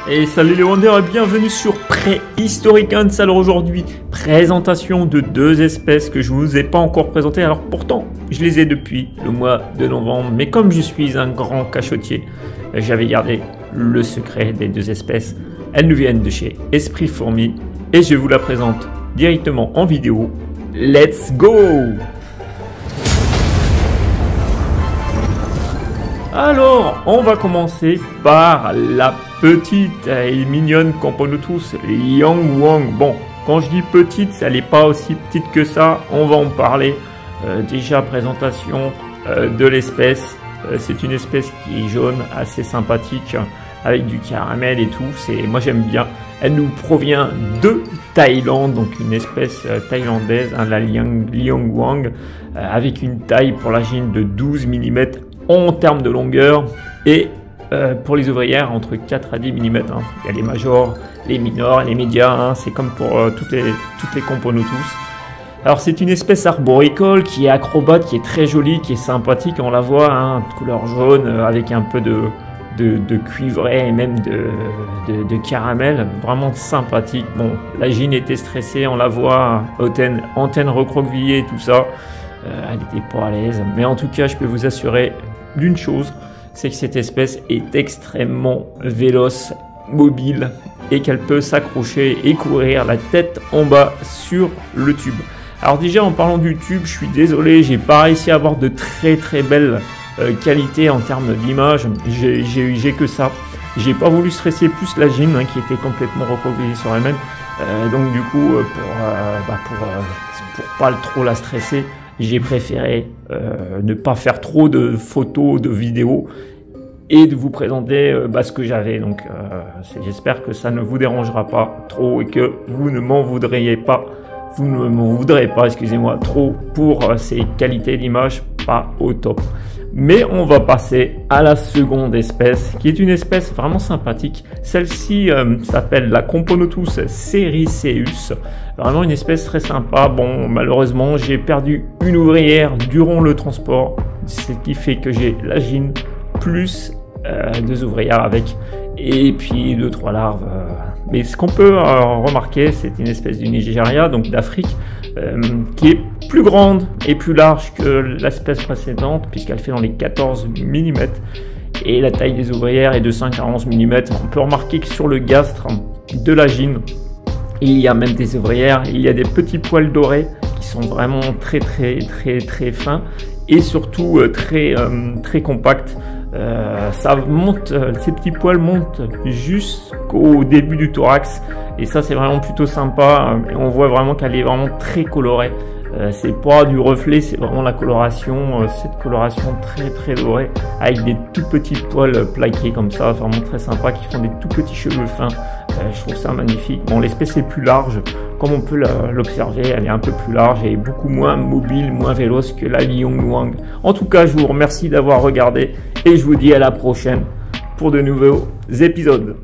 Et salut les Wonders et bienvenue sur Préhistoric Hunts. Alors aujourd'hui, présentation de deux espèces que je ne vous ai pas encore présentées. Alors pourtant, je les ai depuis le mois de novembre. Mais comme je suis un grand cachotier, j'avais gardé le secret des deux espèces. Elles nous viennent de chez Esprit Fourmi et je vous la présente directement en vidéo. Let's go! Alors, on va commencer par la petite et mignonne qu'on connaît tous, Liang Wang. Bon, quand je dis petite, elle n'est pas aussi petite que ça, on va en parler. Déjà, présentation de l'espèce. C'est une espèce qui est jaune, assez sympathique, avec du caramel et tout. Moi, j'aime bien. Elle nous provient de Thaïlande, donc une espèce thaïlandaise, hein, la Liang Wang, avec une taille pour la gine de 12 mm en termes de longueur et pour les ouvrières entre 4 à 10 mm. Hein. Il y a les majors, les minors, les médias, hein. C'est comme pour toutes les components tous. Alors c'est une espèce arboricole qui est acrobate, qui est très jolie, qui est sympathique, on la voit, hein, de couleur jaune avec un peu de cuivré et même de caramel, vraiment sympathique. Bon, la gine était stressée, on la voit, antenne recroquevillée, tout ça. Elle n'était pas à l'aise, mais en tout cas je peux vous assurer d'une chose, c'est que cette espèce est extrêmement véloce, mobile et qu'elle peut s'accrocher et courir la tête en bas sur le tube. Alors déjà en parlant du tube, je suis désolé, j'ai pas réussi à avoir de très belles qualités en termes d'image, j'ai que ça. J'ai pas voulu stresser plus la gine, hein, qui était complètement recroquevillée sur elle-même, donc du coup pour pas trop la stresser, j'ai préféré ne pas faire trop de photos, de vidéos et de vous présenter ce que j'avais. Donc j'espère que ça ne vous dérangera pas trop et que vous ne m'en voudrez pas, excusez-moi, trop pour ces qualités d'image pas au top. Mais on va passer à la seconde espèce, qui est une espèce vraiment sympathique. Celle-ci s'appelle la Componotus sericeus. Vraiment une espèce très sympa. Bon, malheureusement, j'ai perdu une ouvrière durant le transport, ce qui fait que j'ai la gine plus 2 ouvrières avec, et puis 2-3 larves. Mais ce qu'on peut remarquer, c'est une espèce du Nigeria, donc d'Afrique, qui est plus grande et plus large que l'espèce précédente, puisqu'elle fait dans les 14 mm, et la taille des ouvrières est de 5 à 11 mm. On peut remarquer que sur le gastre de la gine, il y a même des ouvrières, il y a des petits poils dorés qui sont vraiment très fins, et surtout très compacts. Ça monte, ces petits poils montent jusqu'au début du thorax, et ça c'est vraiment plutôt sympa. Et on voit vraiment qu'elle est vraiment très colorée. C'est pas du reflet, c'est vraiment la coloration, cette coloration très dorée, avec des tout petits poils plaqués comme ça, vraiment très sympa, qui font des tout petits cheveux fins. Je trouve ça magnifique. Bon, l'espèce est plus large, comme on peut l'observer, elle est un peu plus large et beaucoup moins mobile, moins véloce que la Liang Wang. En tout cas, je vous remercie d'avoir regardé et je vous dis à la prochaine pour de nouveaux épisodes.